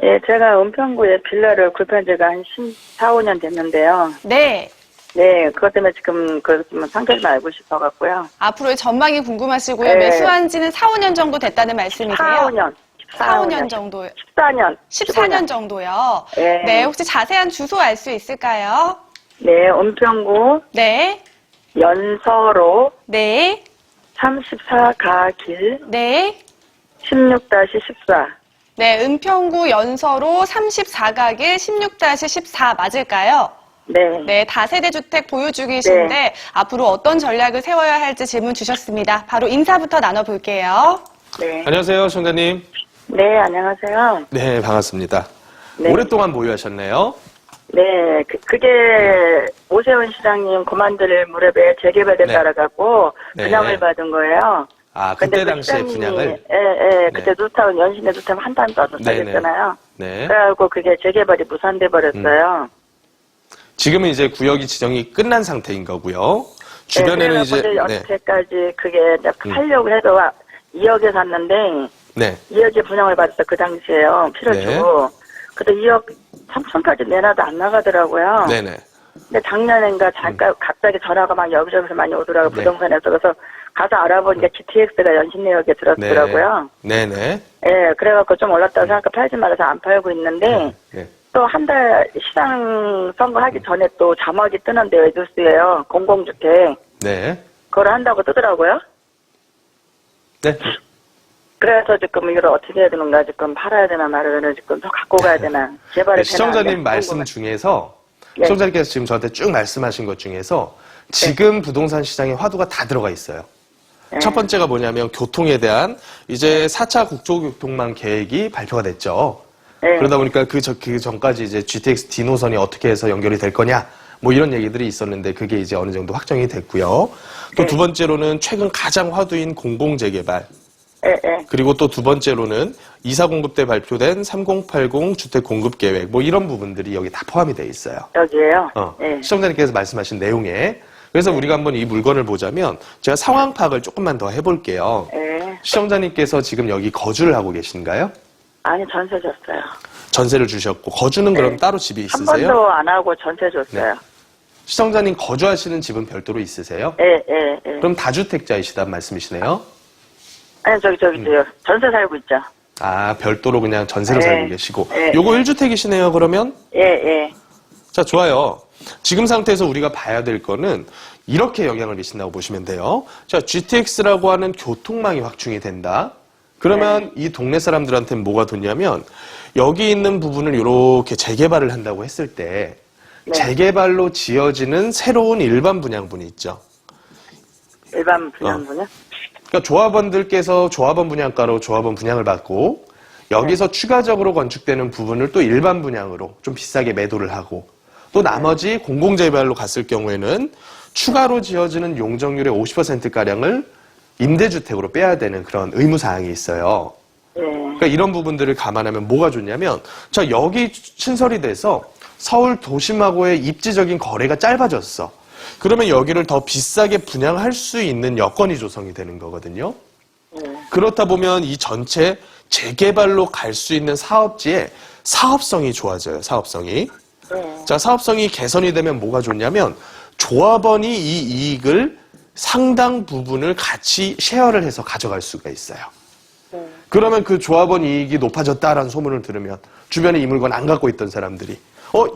예, 제가 은평구에 빌라를 구입한 지가 한 4, 5년 됐는데요. 네. 네, 그것 때문에 지금 그 상태 좀 알고 싶어갖고요. 앞으로의 전망이 궁금하시고요. 네. 매수한 지는 4, 5년 정도 됐다는 말씀이세요? 4, 5년. 4, 5년 정도. 14년. 14년 정도요. 네. 네, 혹시 자세한 주소 알 수 있을까요? 네, 은평구 네. 연서로 네. 34가 길 네. 16-14. 네, 은평구 연서로 34가길 16-14 맞을까요? 네. 네, 다세대 주택 보유 중이신데 네. 앞으로 어떤 전략을 세워야 할지 질문 주셨습니다. 바로 인사부터 나눠볼게요. 네. 안녕하세요, 시청자님. 네, 안녕하세요. 네, 반갑습니다. 네. 오랫동안 보유하셨네요. 네, 그게 오세훈 시장님 그만둘 무렵에 재개발된다라 갖고 네. 분양을 받은 거예요. 아, 근데 그때 그 당시에 시장님이, 분양을? 예, 그때 네. 누타운 연신내 누타운 한 단도 안 도착했잖아요. 네. 그래갖고 그게 재개발이 무산돼 버렸어요. 지금은 이제 구역이 지정이 끝난 상태인 거고요. 주변에는 네, 이제, 근데 네. 여태까지 그게 팔려고 해서 2억에 샀는데 네. 2억에 분양을 받았어 그 당시에요. 필요 네. 주고. 근데 2억 3천까지 내놔도 안 나가더라고요. 네네. 근데 작년인가 잠깐 갑자기 전화가 막 여기저기서 많이 오더라고요. 네. 부동산에서. 그래서 가서 알아보니까 GTX가 연신내역에 들었더라고요. 네네. 예, 그래갖고 좀 올랐다고 생각하고 팔지 말아서 안 팔고 있는데 네. 또 한 달 시장 선거하기 전에 또 자막이 뜨는데요. 뉴스에요. 공공주택. 네. 그걸 한다고 뜨더라고요. 네. 그래서 지금 이걸 어떻게 해야 되는가 지금 팔아야 되나 말아야 지금 더 갖고 가야 되나 개발이 되나 네, 시청자님 안 말씀 궁금해. 중에서, 네. 시청자님께서 지금 저한테 쭉 말씀하신 것 중에서 지금 부동산 시장에 화두가 다 들어가 있어요. 네. 첫 번째가 뭐냐면 교통에 대한 이제 4차 국토교통망 계획이 발표가 됐죠. 네. 그러다 보니까 그 전까지 이제 GTX D 노선이 어떻게 해서 연결이 될 거냐, 뭐 이런 얘기들이 있었는데 그게 이제 어느 정도 확정이 됐고요. 또 네. 두 번째로는 최근 가장 화두인 공공재개발. 예, 예. 그리고 또 두 번째로는 이사 공급 때 발표된 3080 주택 공급 계획, 뭐 이런 부분들이 여기 다 포함이 돼 있어요. 여기에요. 예. 시청자님께서 말씀하신 내용에. 그래서 우리가 한번 이 물건을 보자면 제가 상황 파악을 조금만 더 해볼게요. 예. 시청자님께서 지금 여기 거주를 하고 계신가요? 아니 전세 줬어요. 전세를 주셨고 거주는 그럼 따로 집이 한 있으세요? 번도 안 하고 전세 줬어요. 시청자님 거주하시는 집은 별도로 있으세요? 예, 예, 예. 그럼 다주택자이시단 말씀이시네요? 아니 저기 전세 살고 있죠. 아, 별도로 그냥 전세로 네. 살고 계시고. 네. 요거 1주택이시네요, 그러면? 예, 예. 자, 좋아요. 지금 상태에서 우리가 봐야 될 거는 이렇게 영향을 미친다고 보시면 돼요. 자, GTX라고 하는 교통망이 확충이 된다. 그러면 이 동네 사람들한테는 뭐가 좋냐면 여기 있는 부분을 이렇게 재개발을 한다고 했을 때 네. 재개발로 지어지는 새로운 일반 분양분이 있죠. 일반 분양분요? 그러니까 조합원들께서 조합원 분양가로 조합원 분양을 받고 여기서 추가적으로 건축되는 부분을 또 일반 분양으로 좀 비싸게 매도를 하고 또 나머지 공공재개발로 갔을 경우에는 추가로 지어지는 용적률의 50%가량을 임대주택으로 빼야 되는 그런 의무사항이 있어요. 예. 그러니까 이런 부분들을 감안하면 뭐가 좋냐면 자, 여기 신설이 돼서 서울 도심하고의 입지적인 거래가 짧아졌어. 그러면 여기를 더 비싸게 분양할 수 있는 여건이 조성이 되는 거거든요. 그렇다 보면 이 전체 재개발로 갈 수 있는 사업지의 사업성이 좋아져요. 사업성이. 자, 사업성이 개선이 되면 뭐가 좋냐면 조합원이 이 이익을 상당 부분을 같이 쉐어를 해서 가져갈 수가 있어요. 그러면 그 조합원 이익이 높아졌다라는 소문을 들으면 주변에 이 물건 안 갖고 있던 사람들이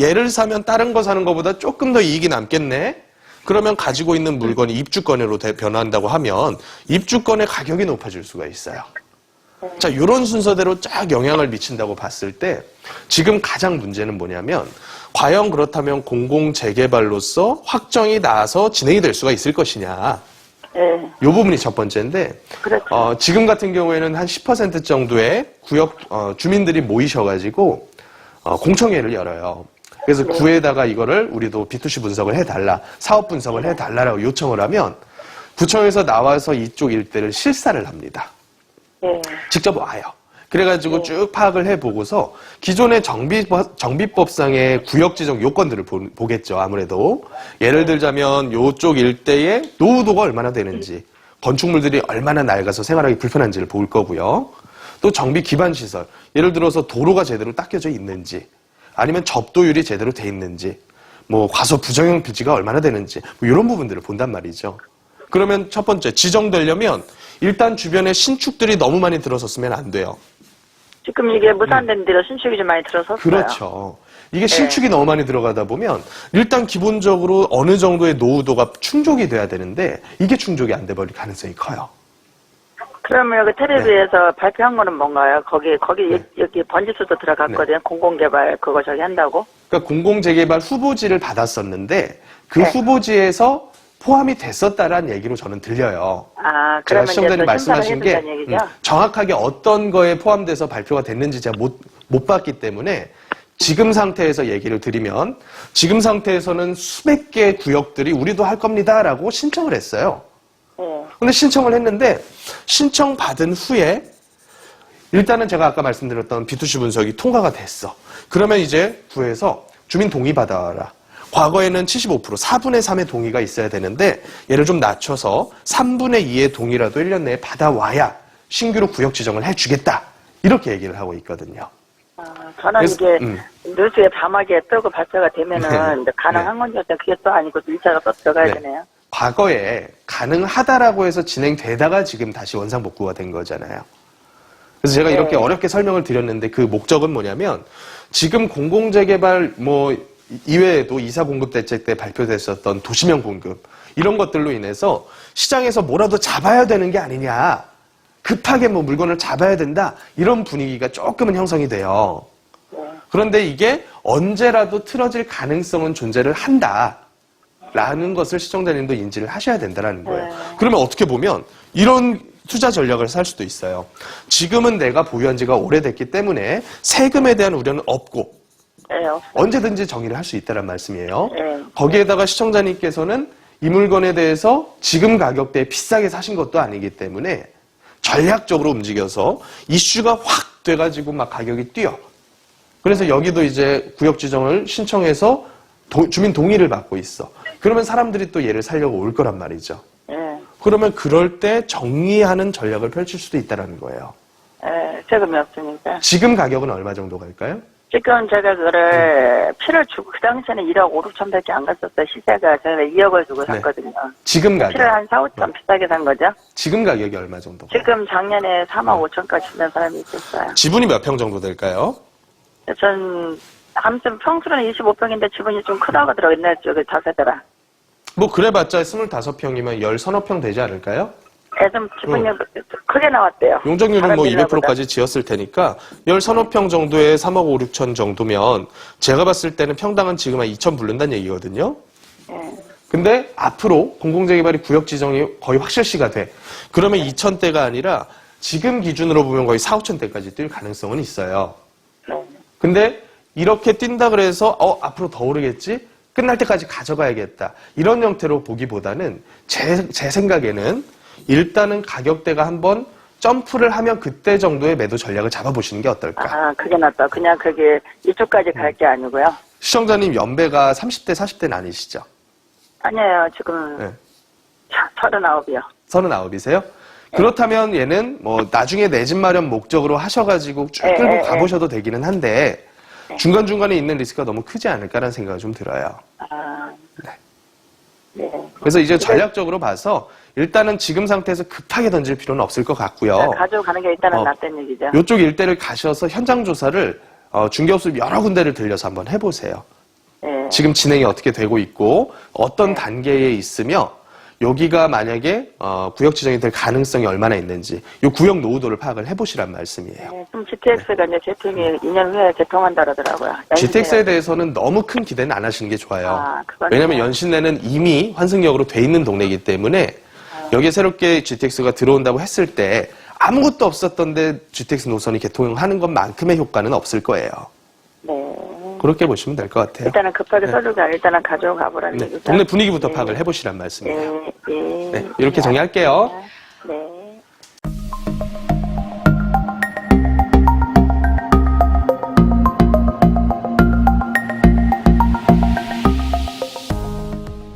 얘를 사면 다른 거 사는 것보다 조금 더 이익이 남겠네? 그러면 가지고 있는 물건이 입주권으로 변화한다고 하면 입주권의 가격이 높아질 수가 있어요. 자, 이런 순서대로 쫙 영향을 미친다고 봤을 때 지금 가장 문제는 뭐냐면 과연 그렇다면 공공재개발로서 확정이 나서 진행이 될 수가 있을 것이냐. 예. 이 부분이 첫 번째인데 그렇죠. 지금 같은 경우에는 한 10% 정도의 구역 주민들이 모이셔가지고 공청회를 열어요. 그래서 구에다가 이거를 우리도 B2C 분석을 해달라, 사업 분석을 해달라라고 요청을 하면 구청에서 나와서 이쪽 일대를 실사를 합니다. 예. 직접 와요. 그래가지고 쭉 파악을 해보고서 기존의 정비법상의 구역 지정 요건들을 보겠죠. 아무래도 예를 들자면 요쪽 일대에 노후도가 얼마나 되는지, 건축물들이 얼마나 낡아서 생활하기 불편한지를 볼 거고요. 또 정비 기반 시설, 예를 들어서 도로가 제대로 닦여져 있는지, 아니면 접도율이 제대로 돼 있는지, 뭐 과소 부정형 부지가 얼마나 되는지, 뭐 이런 부분들을 본단 말이죠. 그러면 첫 번째, 지정되려면 일단 주변에 신축들이 너무 많이 들어섰으면 안 돼요. 지금 이게 무산된 데로 신축이 좀 많이 들어섰어요. 그렇죠. 이게 신축이 너무 많이 들어가다 보면 일단 기본적으로 어느 정도의 노후도가 충족이 돼야 되는데 이게 충족이 안 돼버릴 가능성이 커요. 그러면 여기 텔레비에서 발표한 거는 뭔가요? 여기 번지수도 들어갔거든요. 공공개발 그거 저기 한다고. 그러니까 공공재개발 후보지를 받았었는데 그 후보지에서 포함이 됐었다라는 얘기로 저는 들려요. 아, 제가 그러면 시청자님 말씀하신 게 얘기죠? 정확하게 어떤 거에 포함돼서 발표가 됐는지 제가 못 봤기 때문에 지금 상태에서 얘기를 드리면 지금 상태에서는 수백 개의 구역들이 우리도 할 겁니다라고 신청을 했어요. 근데 신청을 했는데 신청받은 후에 일단은 제가 아까 말씀드렸던 B2C 분석이 통과가 됐어. 그러면 이제 구에서 주민 동의 받아라. 과거에는 75%, 4분의 3의 동의가 있어야 되는데 얘를 좀 낮춰서 3분의 2의 동의라도 1년 내에 받아와야 신규로 구역 지정을 해주겠다. 이렇게 얘기를 하고 있거든요. 저는 그래서, 이게 뉴스에 자막에 뜨고 발표가 되면은 가능한 건지 그게 또 아니고 일자가 또 들어가야 되네요. 과거에 가능하다라고 해서 진행되다가 지금 다시 원상복구가 된 거잖아요. 그래서 제가 이렇게 어렵게 설명을 드렸는데 그 목적은 뭐냐면 지금 공공재개발 뭐 이외에도 이사 공급 대책 때 발표됐었던 도시명 공급 이런 것들로 인해서 시장에서 뭐라도 잡아야 되는 게 아니냐. 급하게 뭐 물건을 잡아야 된다. 이런 분위기가 조금은 형성이 돼요. 그런데 이게 언제라도 틀어질 가능성은 존재를 한다. 라는 것을 시청자님도 인지를 하셔야 된다는 거예요. 그러면 어떻게 보면 이런 투자 전략을 살 수도 있어요. 지금은 내가 보유한 지가 오래됐기 때문에 세금에 대한 우려는 없고 언제든지 정의를 할 수 있다는 말씀이에요. 거기에다가 시청자님께서는 이 물건에 대해서 지금 가격대에 비싸게 사신 것도 아니기 때문에 전략적으로 움직여서 이슈가 확 돼가지고 막 가격이 뛰어. 그래서 여기도 이제 구역 지정을 신청해서 주민 동의를 받고 있어. 그러면 사람들이 또 얘를 살려고 올 거란 말이죠. 그러면 그럴 때 정리하는 전략을 펼칠 수도 있다는 거예요. 세금이 없으니까. 지금 가격은 얼마 정도 갈까요? 지금 제가 그거를 피를 주고 그 당시에는 1억 5, 6천밖에 안 갔었어요. 시세가 제가 2억을 주고 샀거든요. 지금 가격. 피를 한 4, 5천 비싸게 산 거죠. 지금 가격이 얼마 정도? 지금 작년에 3억 5천까지 주는 사람이 있었어요. 지분이 몇 평 정도 될까요? 전 아무튼 평수는 25평인데 지분이 좀 크다고 들어 옛날 쪽에 자세더라. 뭐 그래봤자 25평이면 10서너 평 되지 않을까요? 좀 지분이 크게 나왔대요. 용적률은 뭐 다른 200%까지 지었을 테니까 10서너 평 정도에 3억 5, 6천 정도면 제가 봤을 때는 평당은 지금 한 2천 부른다는 얘기거든요. 근데 앞으로 공공재개발이 구역 지정이 거의 확실시가 돼. 그러면 2천대가 아니라 지금 기준으로 보면 거의 4, 5천대까지 뛸 가능성은 있어요. 근데 이렇게 뛴다 그래서 앞으로 더 오르겠지? 끝날 때까지 가져가야겠다. 이런 형태로 보기보다는 제 생각에는 일단은 가격대가 한번 점프를 하면 그때 정도의 매도 전략을 잡아보시는 게 어떨까? 그게 낫다. 그냥 그게 이쪽까지 갈 게 아니고요. 시청자님 연배가 30대, 40대는 아니시죠? 아니에요. 지금 39이요. 39이세요? 그렇다면 얘는 뭐 나중에 내 집 마련 목적으로 하셔가지고 쭉 끌고 가보셔도 되기는 한데 중간중간에 있는 리스크가 너무 크지 않을까라는 생각이 좀 들어요. 그래서 이제 전략적으로 봐서 일단은 지금 상태에서 급하게 던질 필요는 없을 것 같고요. 가져가는 게 일단은 낫다는 얘기죠. 이쪽 일대를 가셔서 현장 조사를 중개업소 여러 군데를 들려서 한번 해보세요. 지금 진행이 어떻게 되고 있고 어떤 단계에 있으며 여기가 만약에 구역 지정이 될 가능성이 얼마나 있는지 이 구역 노후도를 파악을 해보시란 말씀이에요. 좀 GTX가 이제 개통이 2년 후에 개통한다 그러더라고요. GTX에 대해서는 너무 큰 기대는 안 하시는 게 좋아요. 그건 왜냐하면 연신내는 이미 환승역으로 돼 있는 동네이기 때문에 여기에 새롭게 GTX가 들어온다고 했을 때 아무것도 없었던데 GTX 노선이 개통하는 것만큼의 효과는 없을 거예요. 그렇게 보시면 될 것 같아요. 일단은 급하게 써주가 일단은 가져가 보라는 얘기죠. 동네 분위기부터 파악을 해보시란 말씀이에요. 이렇게 정리할게요.